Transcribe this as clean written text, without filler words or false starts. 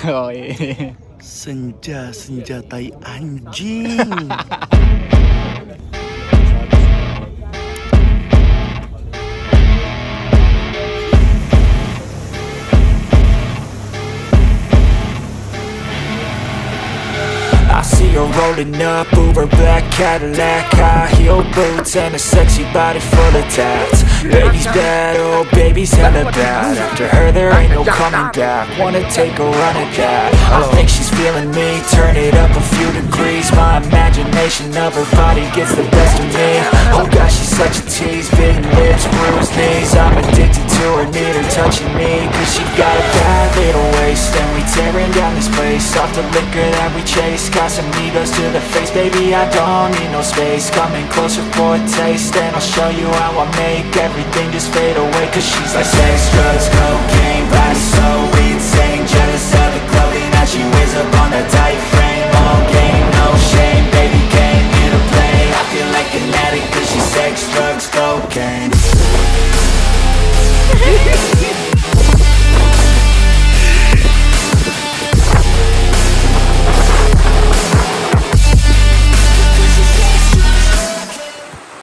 Oh iya. Senja tai anjing. I see her rolling up, Uber black Cadillac, high heel boots and a sexy body full of tats. Baby's bad, oh baby's hella bad. After her there ain't no coming back. Wanna take a run at that? I think she's feeling me. Turn it up a few degrees. My imagination of her body gets the best of me. Oh gosh, she's such a tease. Big lips, bruised knees. I'm addicted to her, need her touching me. Cause she got a bad little waist, and we tearing down this place off the liquor that we chase. Got some egos to the face, baby, I don't need no space. Coming closer for a taste, and I'll show you how I make everything just fade away. Cause she's like sex, drugs, cocaine, body so weak.